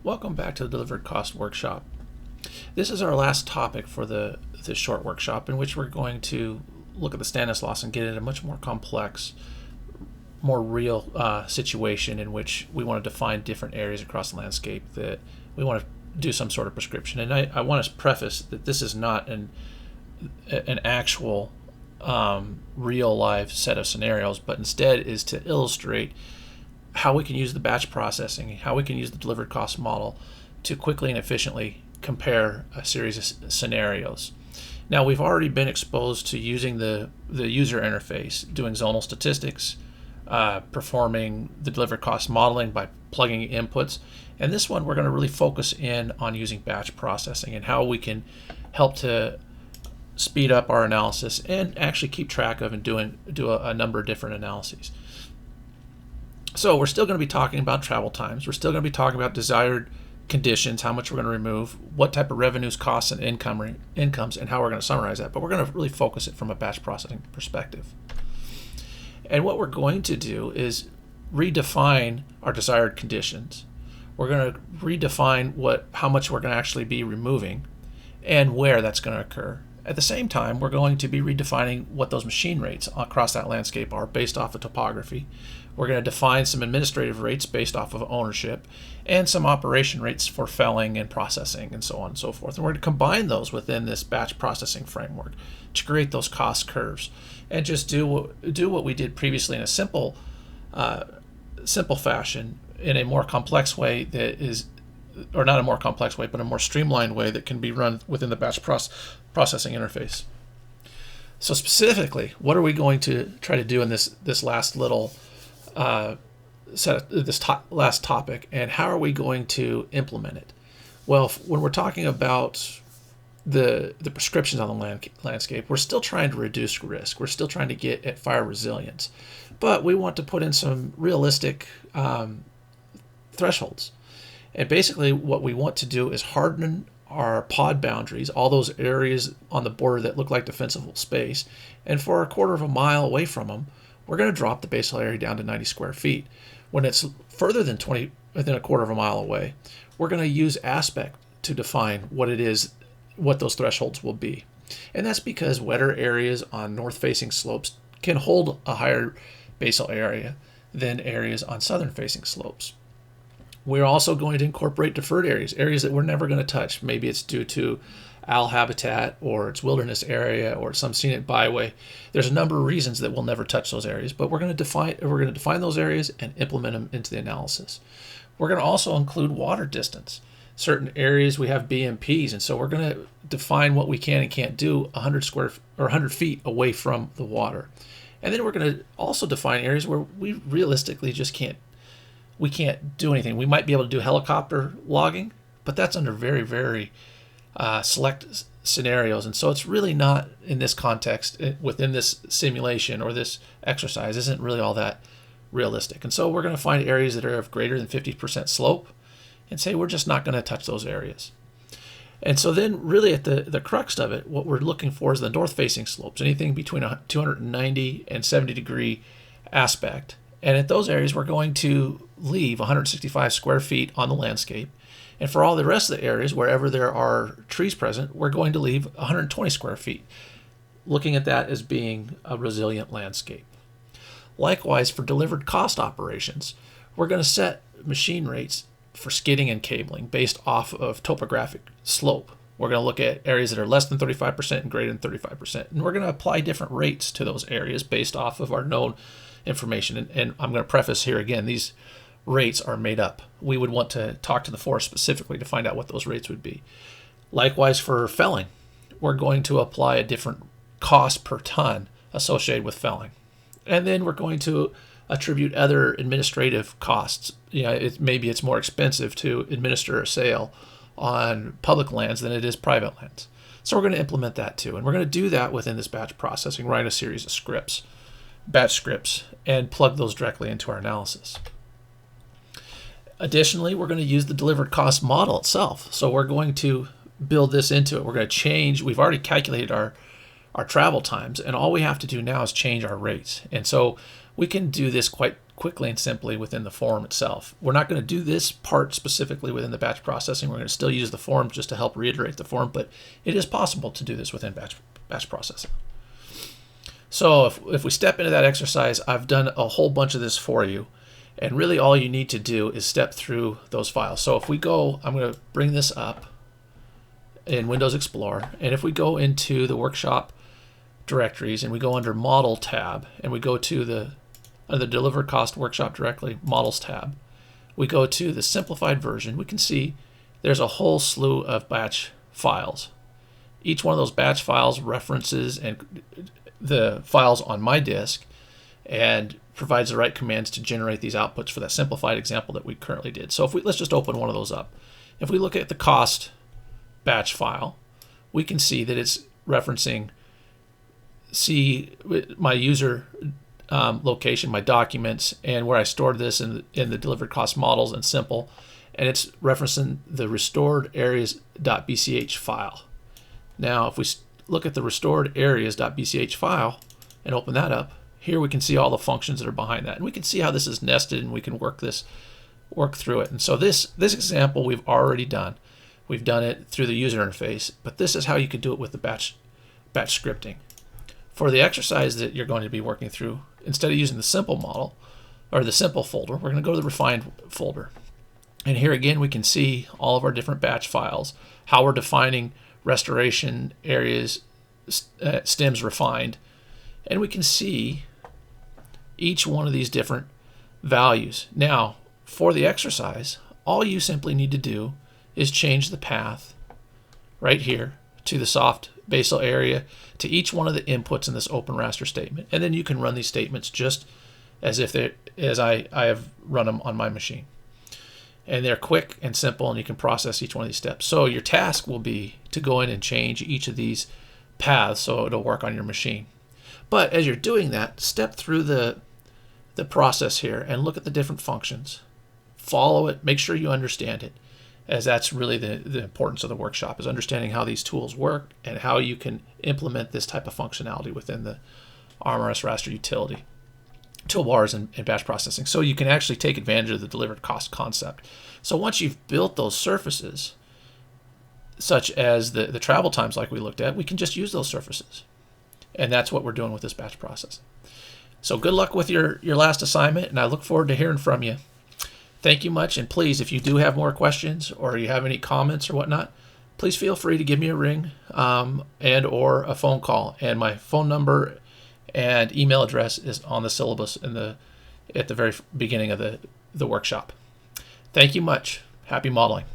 Welcome back to the Delivered Cost Workshop. This is our last topic for this short workshop, in which we're going to look at the Stanislaus and get into a much more complex, more real situation in which we want to define different areas across the landscape that we want to do some sort of prescription. And I want to preface that this is not an actual real live set of scenarios, but instead is to illustrate how we can use the batch processing, how we can use the delivered cost model to quickly and efficiently compare a series of scenarios. Now, we've already been exposed to using the user interface, doing zonal statistics, performing the delivered cost modeling by plugging inputs. And this one, we're going to really focus in on using batch processing and how we can help to speed up our analysis and actually keep track of and do a number of different analyses. So we're still going to be talking about travel times. We're still going to be talking about desired conditions, how much we're going to remove, what type of revenues, costs, and incomes, and how we're going to summarize that. But we're going to really focus it from a batch processing perspective. And what we're going to do is redefine our desired conditions. We're going to redefine how much we're going to actually be removing and where that's going to occur. At the same time, we're going to be redefining what those machine rates across that landscape are based off of topography. We're going to define some administrative rates based off of ownership and some operation rates for felling and processing and so on and so forth. And we're going to combine those within this batch processing framework to create those cost curves and just do what we did previously in a simple fashion in a more complex way that is, or not a more complex way, but a more streamlined way that can be run within the batch processing interface. So specifically, what are we going to try to do in this last little last topic, and how are we going to implement it? Well, when we're talking about the prescriptions on the landscape, we're still trying to reduce risk. We're still trying to get at fire resilience, but we want to put in some realistic thresholds. And basically what we want to do is harden our pod boundaries, all those areas on the border that look like defensible space, and for a quarter of a mile away from them, we're going to drop the basal area down to 90 square feet. When it's further than within a quarter of a mile away, we're going to use aspect to define what those thresholds will be. And that's because wetter areas on north-facing slopes can hold a higher basal area than areas on southern-facing slopes. We're also going to incorporate deferred areas that we're never going to touch. Maybe it's due to owl habitat, or it's wilderness area, or some scenic byway. There's a number of reasons that we'll never touch those areas, but we're going to define those areas and implement them into the analysis. We're going to also include water distance. Certain areas we have BMPs, and so we're going to define what we can and can't do 100 feet away from the water. And then we're going to also define areas where we realistically just can't do anything. We might be able to do helicopter logging, but that's under very, very select scenarios. And so it's really not, in this context, within this simulation or this exercise, isn't really all that realistic. And so we're going to find areas that are of greater than 50% slope and say we're just not going to touch those areas. And so then really at the crux of it, what we're looking for is the north-facing slopes, anything between a 290 and 70 degree aspect. And at those areas, we're going to leave 165 square feet on the landscape. And for all the rest of the areas, wherever there are trees present, we're going to leave 120 square feet, looking at that as being a resilient landscape. Likewise, for delivered cost operations, we're going to set machine rates for skidding and cabling based off of topographic slope. We're going to look at areas that are less than 35% and greater than 35%. And we're going to apply different rates to those areas based off of our known information. And I'm going to preface here again, these rates are made up. We would want to talk to the forest specifically to find out what those rates would be. Likewise, for felling, we're going to apply a different cost per ton associated with felling. And then we're going to attribute other administrative costs. Maybe it's more expensive to administer a sale on public lands than it is private lands. So we're going to implement that too. And we're going to do that within this batch processing, write a series of batch scripts, and plug those directly into our analysis. Additionally, we're going to use the delivered cost model itself. So we're going to build this into it. We're going to change. We've already calculated our travel times, and all we have to do now is change our rates. And so we can do this quite quickly and simply within the form itself. We're not going to do this part specifically within the batch processing. We're going to still use the form just to help reiterate the form, but it is possible to do this within batch processing. So if we step into that exercise, I've done a whole bunch of this for you. And really all you need to do is step through those files. So if we go, I'm going to bring this up in Windows Explorer. And if we go into the workshop directories and we go under Model tab and we go to the Delivered Cost Workshop Directly Models tab, we go to the simplified version, we can see there's a whole slew of batch files. Each one of those batch files references and the files on my disk and provides the right commands to generate these outputs for that simplified example that we currently did. So let's just open one of those up. If we look at the cost batch file, we can see that it's referencing my user location, my documents, and where I stored this in the delivered cost models and simple, and it's referencing the restored areas.bch file. Now, if we look at the restored areas.bch file and open that up, here we can see all the functions that are behind that, and we can see how this is nested, and we can work through it. And so this example we've already done. We've done it through the user interface, but this is how you could do it with the batch scripting. For the exercise that you're going to be working through, instead of using the simple model or the simple folder, we're going to go to the refined folder. And here again, we can see all of our different batch files, how we're defining restoration areas, stems refined, and we can see each one of these different values. Now, for the exercise, all you simply need to do is change the path right here to the soft basal area to each one of the inputs in this open raster statement. And then you can run these statements just as I have run them on my machine. And they're quick and simple, and you can process each one of these steps. So your task will be to go in and change each of these paths so it'll work on your machine. But as you're doing that, step through the process here and look at the different functions. Follow it, make sure you understand it, as that's really the importance of the workshop, is understanding how these tools work and how you can implement this type of functionality within the RMRS raster utility, toolbars, and batch processing, so you can actually take advantage of the delivered cost concept. So once you've built those surfaces, such as the travel times like we looked at, we can just use those surfaces. And that's what we're doing with this batch process. So good luck with your last assignment, and I look forward to hearing from you. Thank you much, and please, if you do have more questions or you have any comments or whatnot, please feel free to give me a ring and or a phone call. And my phone number and email address is on the syllabus at the very beginning of the workshop. Thank you much. Happy modeling.